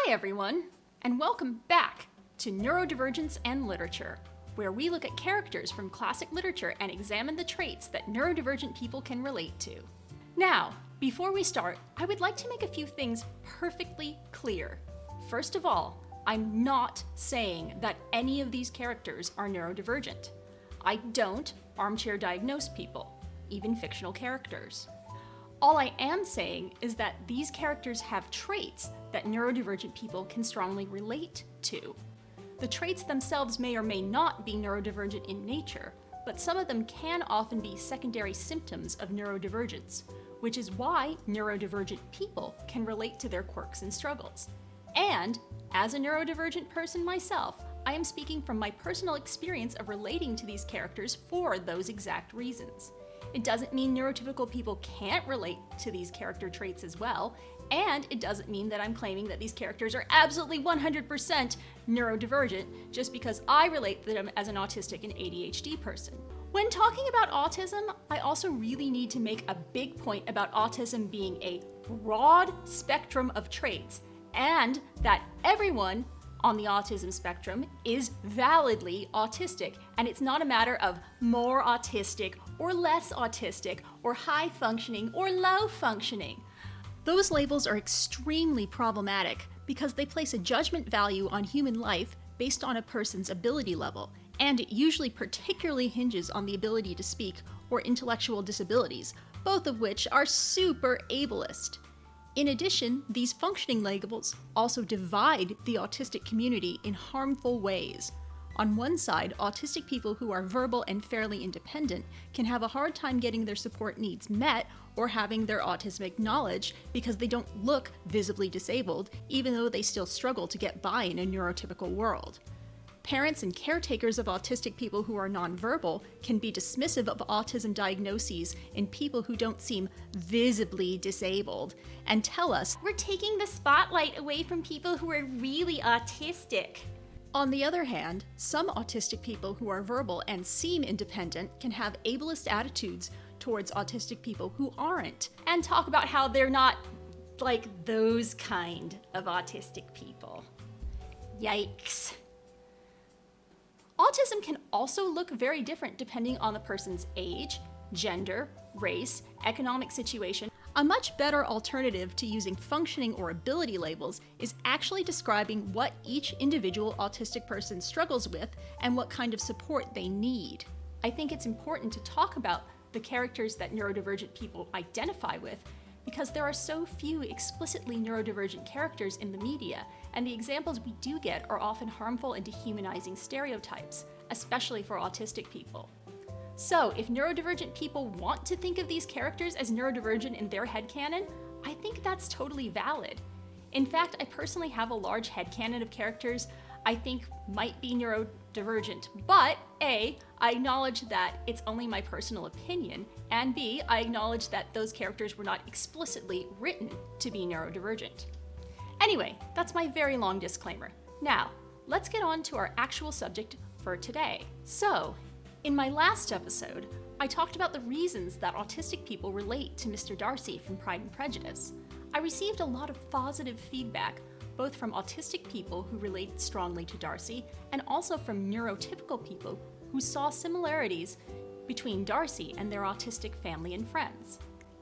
Hi everyone, and welcome back to Neurodivergence and Literature, where we look at characters from classic literature and examine the traits that neurodivergent people can relate to. Now, before we start, I would like to make a few things perfectly clear. First of all, I'm not saying that any of these characters are neurodivergent. I don't armchair diagnose people, even fictional characters. All I am saying is that these characters have traits that neurodivergent people can strongly relate to. The traits themselves may or may not be neurodivergent in nature, but some of them can often be secondary symptoms of neurodivergence, which is why neurodivergent people can relate to their quirks and struggles. And, as a neurodivergent person myself, I am speaking from my personal experience of relating to these characters for those exact reasons. It doesn't mean neurotypical people can't relate to these character traits as well, and it doesn't mean that I'm claiming that these characters are absolutely 100% neurodivergent just because I relate to them as an autistic and ADHD person. When talking about autism, I also really need to make a big point about autism being a broad spectrum of traits, and that everyone on the autism spectrum is validly autistic, and it's not a matter of more autistic or less autistic or high functioning or low functioning. Those labels are extremely problematic because they place a judgment value on human life based on a person's ability level, and it usually particularly hinges on the ability to speak or intellectual disabilities, both of which are super ableist. In addition, these functioning labels also divide the autistic community in harmful ways. On one side, autistic people who are verbal and fairly independent can have a hard time getting their support needs met or having their autism acknowledged because they don't look visibly disabled, even though they still struggle to get by in a neurotypical world. Parents and caretakers of autistic people who are nonverbal can be dismissive of autism diagnoses in people who don't seem visibly disabled and tell us, "We're taking the spotlight away from people who are really autistic." On the other hand, some autistic people who are verbal and seem independent can have ableist attitudes towards autistic people who aren't, and talk about how they're not like those kind of autistic people. Yikes. Autism can also look very different depending on the person's age, gender, race, economic situation. A much better alternative to using functioning or ability labels is actually describing what each individual autistic person struggles with and what kind of support they need. I think it's important to talk about the characters that neurodivergent people identify with because there are so few explicitly neurodivergent characters in the media, and the examples we do get are often harmful and dehumanizing stereotypes, especially for autistic people. So, if neurodivergent people want to think of these characters as neurodivergent in their headcanon, I think that's totally valid. In fact, I personally have a large headcanon of characters I think might be neurodivergent, but A, I acknowledge that it's only my personal opinion, and B, I acknowledge that those characters were not explicitly written to be neurodivergent. Anyway, that's my very long disclaimer. Now, let's get on to our actual subject for today. So, in my last episode, I talked about the reasons that autistic people relate to Mr. Darcy from Pride and Prejudice. I received a lot of positive feedback, both from autistic people who relate strongly to Darcy, and also from neurotypical people who saw similarities between Darcy and their autistic family and friends.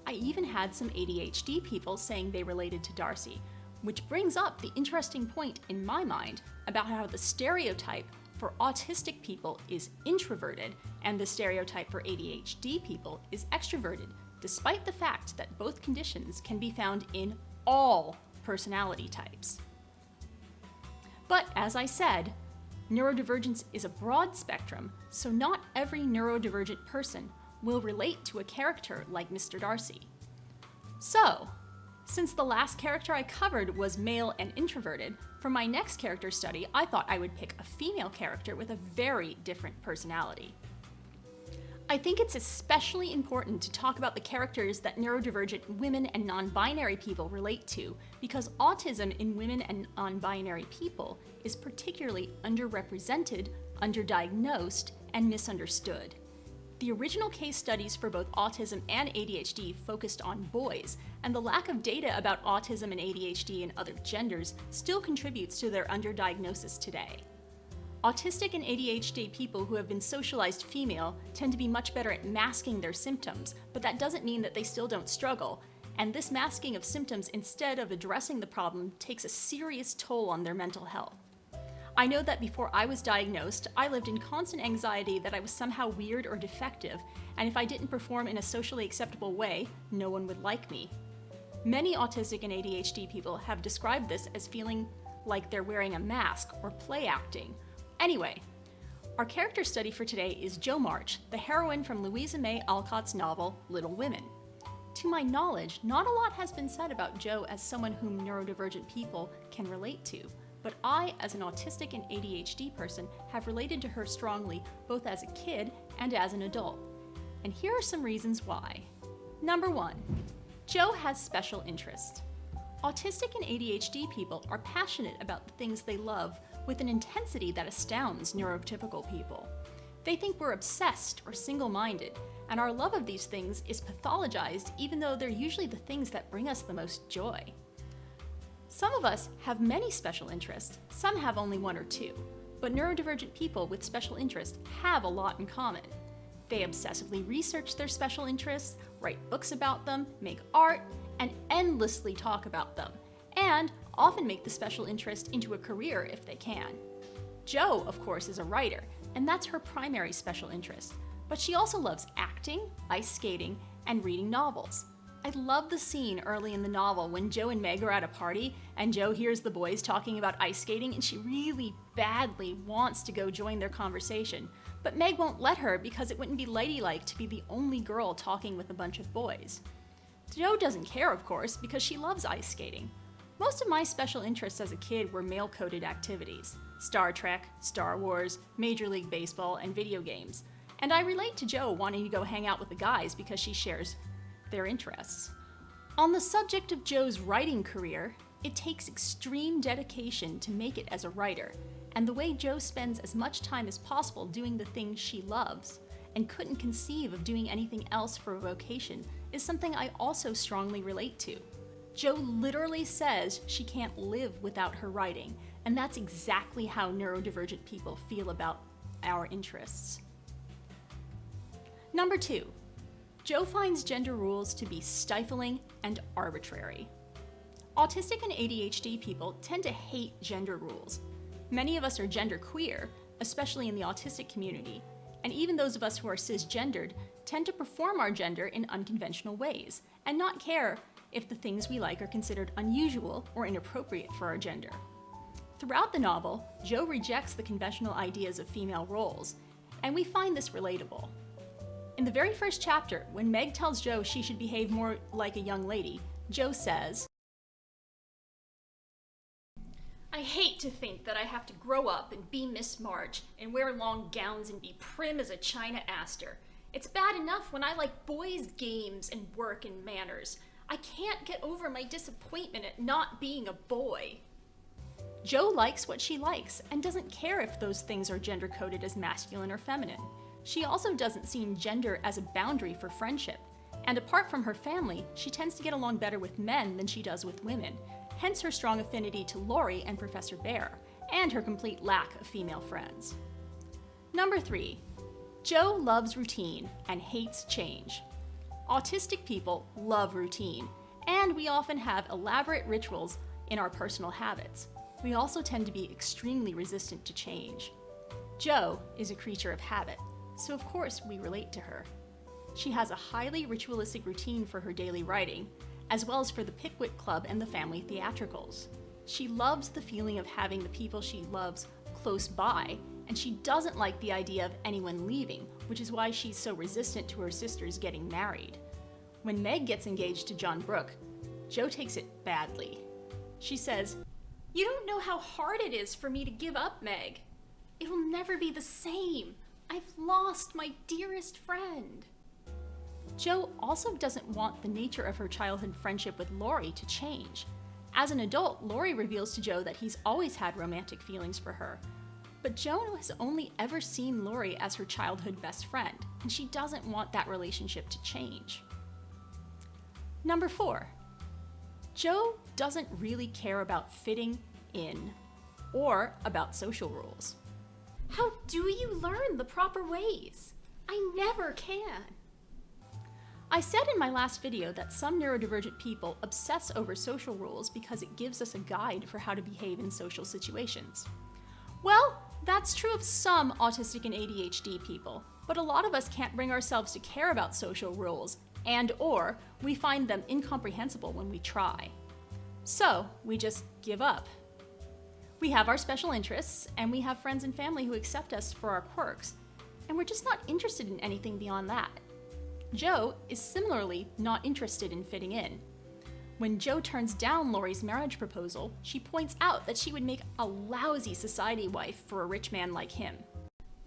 I even had some ADHD people saying they related to Darcy, which brings up the interesting point in my mind about how the stereotype for autistic people is introverted and the stereotype for ADHD people is extroverted, despite the fact that both conditions can be found in all personality types. But as I said, neurodivergence is a broad spectrum, so not every neurodivergent person will relate to a character like Mr. Darcy. So, since the last character I covered was male and introverted, for my next character study, I thought I would pick a female character with a very different personality. I think it's especially important to talk about the characters that neurodivergent women and non-binary people relate to, because autism in women and non-binary people is particularly underrepresented, underdiagnosed, and misunderstood. The original case studies for both autism and ADHD focused on boys, and the lack of data about autism and ADHD in other genders still contributes to their underdiagnosis today. Autistic and ADHD people who have been socialized female tend to be much better at masking their symptoms, but that doesn't mean that they still don't struggle, and this masking of symptoms instead of addressing the problem takes a serious toll on their mental health. I know that before I was diagnosed, I lived in constant anxiety that I was somehow weird or defective, and if I didn't perform in a socially acceptable way, no one would like me. Many autistic and ADHD people have described this as feeling like they're wearing a mask or play acting. Anyway, our character study for today is Jo March, the heroine from Louisa May Alcott's novel, Little Women. To my knowledge, not a lot has been said about Jo as someone whom neurodivergent people can relate to, but I, as an autistic and ADHD person, have related to her strongly both as a kid and as an adult. And here are some reasons why. Number 1, Jo has special interests. Autistic and ADHD people are passionate about the things they love with an intensity that astounds neurotypical people. They think we're obsessed or single-minded, and our love of these things is pathologized even though they're usually the things that bring us the most joy. Some of us have many special interests, some have only 1 or 2, but neurodivergent people with special interests have a lot in common. They obsessively research their special interests, write books about them, make art, and endlessly talk about them, and often make the special interest into a career if they can. Jo, of course, is a writer, and that's her primary special interest, but she also loves acting, ice skating, and reading novels. I love the scene early in the novel when Jo and Meg are at a party, and Jo hears the boys talking about ice skating, and she really badly wants to go join their conversation, but Meg won't let her because it wouldn't be ladylike to be the only girl talking with a bunch of boys. Jo doesn't care, of course, because she loves ice skating. Most of my special interests as a kid were male-coded activities: Star Trek, Star Wars, Major League Baseball, and video games. And I relate to Jo wanting to go hang out with the guys because she shares their interests. On the subject of Jo's writing career, it takes extreme dedication to make it as a writer, and the way Jo spends as much time as possible doing the things she loves and couldn't conceive of doing anything else for a vocation is something I also strongly relate to. Jo literally says she can't live without her writing, and that's exactly how neurodivergent people feel about our interests. Number 2, Jo finds gender rules to be stifling and arbitrary. Autistic and ADHD people tend to hate gender rules. Many of us are genderqueer, especially in the autistic community, and even those of us who are cisgendered tend to perform our gender in unconventional ways and not care if the things we like are considered unusual or inappropriate for our gender. Throughout the novel, Jo rejects the conventional ideas of female roles, and we find this relatable. In the very first chapter, when Meg tells Jo she should behave more like a young lady, Jo says, "I hate to think that I have to grow up and be Miss March and wear long gowns and be prim as a China Aster. It's bad enough when I like boys' games and work and manners. I can't get over my disappointment at not being a boy." Jo likes what she likes and doesn't care if those things are gender-coded as masculine or feminine. She also doesn't see gender as a boundary for friendship, and apart from her family, she tends to get along better with men than she does with women, hence her strong affinity to Laurie and Professor Bear, and her complete lack of female friends. Number 3, Jo loves routine and hates change. Autistic people love routine, and we often have elaborate rituals in our personal habits. We also tend to be extremely resistant to change. Jo is a creature of habit, so of course we relate to her. She has a highly ritualistic routine for her daily writing, as well as for the Pickwick Club and the family theatricals. She loves the feeling of having the people she loves close by, and she doesn't like the idea of anyone leaving, which is why she's so resistant to her sisters getting married. When Meg gets engaged to John Brooke, Jo takes it badly. She says, "You don't know how hard it is for me to give up Meg. It will never be the same. I've lost my dearest friend." Jo also doesn't want the nature of her childhood friendship with Laurie to change. As an adult, Laurie reveals to Jo that he's always had romantic feelings for her, But Jo has only ever seen Laurie as her childhood best friend, and she doesn't want that relationship to change. Number 4. Jo doesn't really care about fitting in or about social rules. How do you learn the proper ways? I never can. I said in my last video that some neurodivergent people obsess over social rules because it gives us a guide for how to behave in social situations. Well, that's true of some autistic and ADHD people, but a lot of us can't bring ourselves to care about social rules, and/or we find them incomprehensible when we try. So we just give up. We have our special interests, and we have friends and family who accept us for our quirks, and we're just not interested in anything beyond that. Jo is similarly not interested in fitting in. When Jo turns down Laurie's marriage proposal, she points out that she would make a lousy society wife for a rich man like him.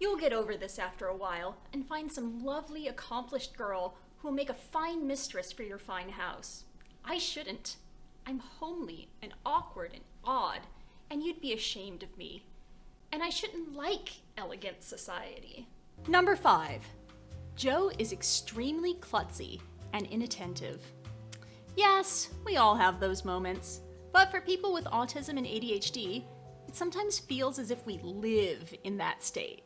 You'll get over this after a while and find some lovely, accomplished girl who will make a fine mistress for your fine house. I shouldn't. I'm homely and awkward and odd, and you'd be ashamed of me. And I shouldn't like elegant society. Number 5. Jo is extremely klutzy and inattentive. Yes, we all have those moments, but for people with autism and ADHD, it sometimes feels as if we live in that state.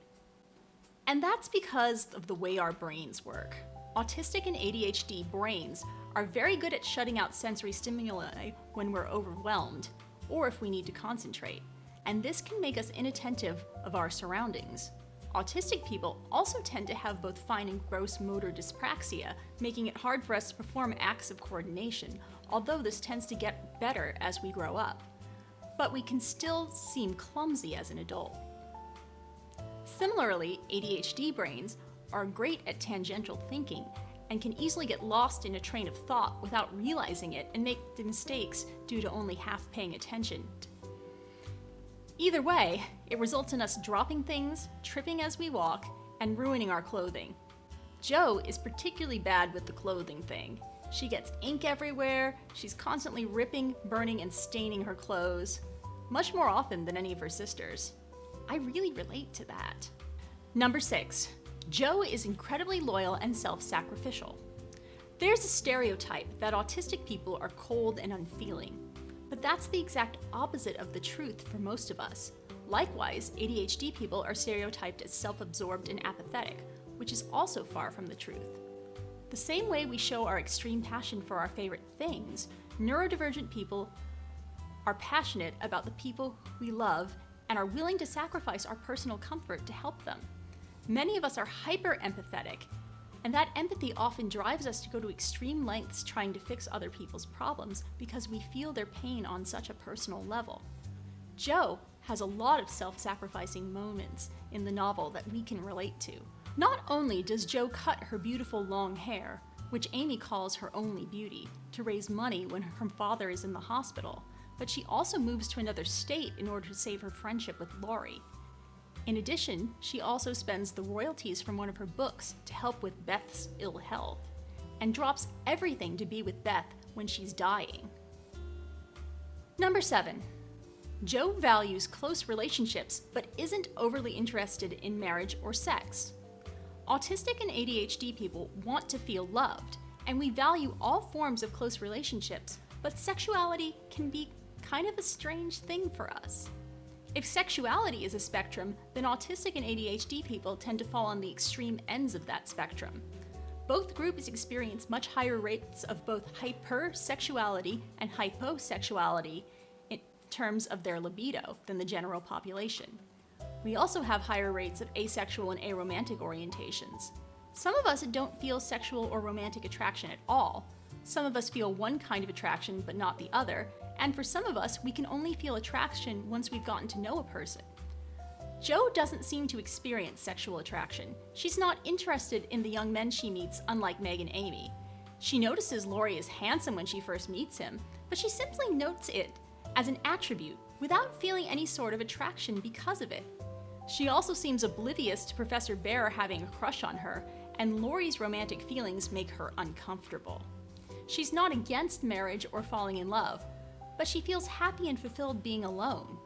And that's because of the way our brains work. Autistic and ADHD brains are very good at shutting out sensory stimuli when we're overwhelmed, or if we need to concentrate, and this can make us inattentive of our surroundings. Autistic people also tend to have both fine and gross motor dyspraxia, making it hard for us to perform acts of coordination, although this tends to get better as we grow up. But we can still seem clumsy as an adult. Similarly, ADHD brains are great at tangential thinking and can easily get lost in a train of thought without realizing it and make mistakes due to only half paying attention. Either way, it results in us dropping things, tripping as we walk, and ruining our clothing. Jo is particularly bad with the clothing thing. She gets ink everywhere, she's constantly ripping, burning, and staining her clothes, much more often than any of her sisters. I really relate to that. Number 6. Jo is incredibly loyal and self-sacrificial. There's a stereotype that autistic people are cold and unfeeling, but that's the exact opposite of the truth for most of us. Likewise, ADHD people are stereotyped as self-absorbed and apathetic, which is also far from the truth. The same way we show our extreme passion for our favorite things, neurodivergent people are passionate about the people we love and are willing to sacrifice our personal comfort to help them. Many of us are hyper-empathetic, and that empathy often drives us to go to extreme lengths trying to fix other people's problems because we feel their pain on such a personal level. Jo has a lot of self-sacrificing moments in the novel that we can relate to. Not only does Jo cut her beautiful long hair, which Amy calls her only beauty, to raise money when her father is in the hospital, but she also moves to another state in order to save her friendship with Laurie. In addition, she also spends the royalties from one of her books to help with Beth's ill health, and drops everything to be with Beth when she's dying. Number 7. Jo values close relationships but isn't overly interested in marriage or sex. Autistic and ADHD people want to feel loved, and we value all forms of close relationships, but sexuality can be kind of a strange thing for us. If sexuality is a spectrum, then autistic and ADHD people tend to fall on the extreme ends of that spectrum. Both groups experience much higher rates of both hypersexuality and hyposexuality in terms of their libido than the general population. We also have higher rates of asexual and aromantic orientations. Some of us don't feel sexual or romantic attraction at all. Some of us feel one kind of attraction but not the other, and for some of us, we can only feel attraction once we've gotten to know a person. Jo doesn't seem to experience sexual attraction. She's not interested in the young men she meets, unlike Meg and Amy. She notices Laurie is handsome when she first meets him, but she simply notes it as an attribute without feeling any sort of attraction because of it. She also seems oblivious to Professor Bear having a crush on her, and Laurie's romantic feelings make her uncomfortable. She's not against marriage or falling in love, but she feels happy and fulfilled being alone.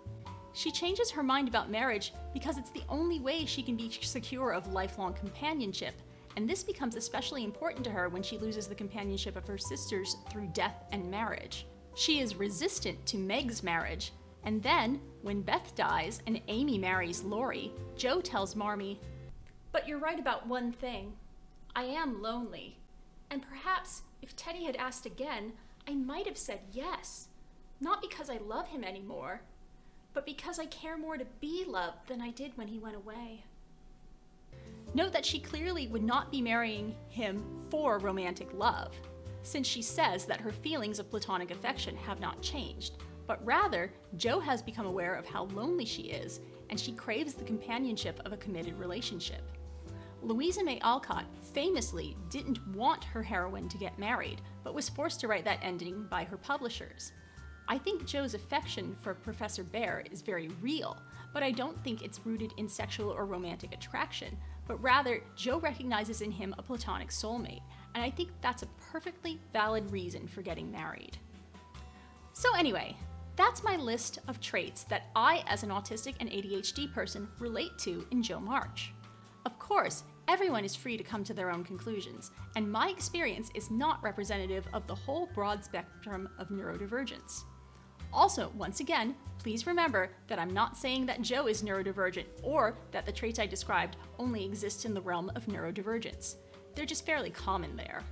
She changes her mind about marriage because it's the only way she can be secure of lifelong companionship, and this becomes especially important to her when she loses the companionship of her sisters through death and marriage. She is resistant to Meg's marriage, and then, when Beth dies and Amy marries Laurie, Jo tells Marmee, "But you're right about one thing. I am lonely. And perhaps, if Teddy had asked again, I might have said yes. Not because I love him anymore, but because I care more to be loved than I did when he went away." Note that she clearly would not be marrying him for romantic love, since she says that her feelings of platonic affection have not changed, but rather, Jo has become aware of how lonely she is, and she craves the companionship of a committed relationship. Louisa May Alcott famously didn't want her heroine to get married, but was forced to write that ending by her publishers. I think Jo's affection for Professor Bear is very real, but I don't think it's rooted in sexual or romantic attraction, but rather Jo recognizes in him a platonic soulmate, and I think that's a perfectly valid reason for getting married. So anyway, that's my list of traits that I, as an autistic and ADHD person, relate to in Jo March. Of course, everyone is free to come to their own conclusions, and my experience is not representative of the whole broad spectrum of neurodivergence. Also, once again, please remember that I'm not saying that Jo is neurodivergent or that the traits I described only exist in the realm of neurodivergence. They're just fairly common there.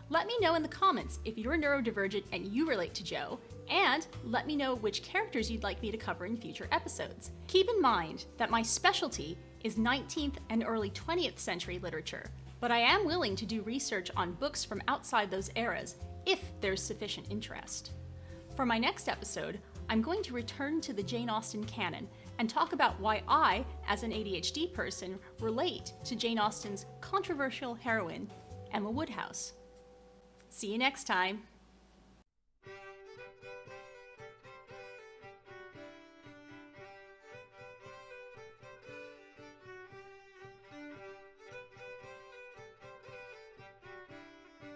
Let me know in the comments if you're neurodivergent and you relate to Jo, and let me know which characters you'd like me to cover in future episodes. Keep in mind that my specialty is 19th and early 20th century literature, but I am willing to do research on books from outside those eras if there's sufficient interest. For my next episode, I'm going to return to the Jane Austen canon and talk about why I, as an ADHD person, relate to Jane Austen's controversial heroine, Emma Woodhouse. See you next time.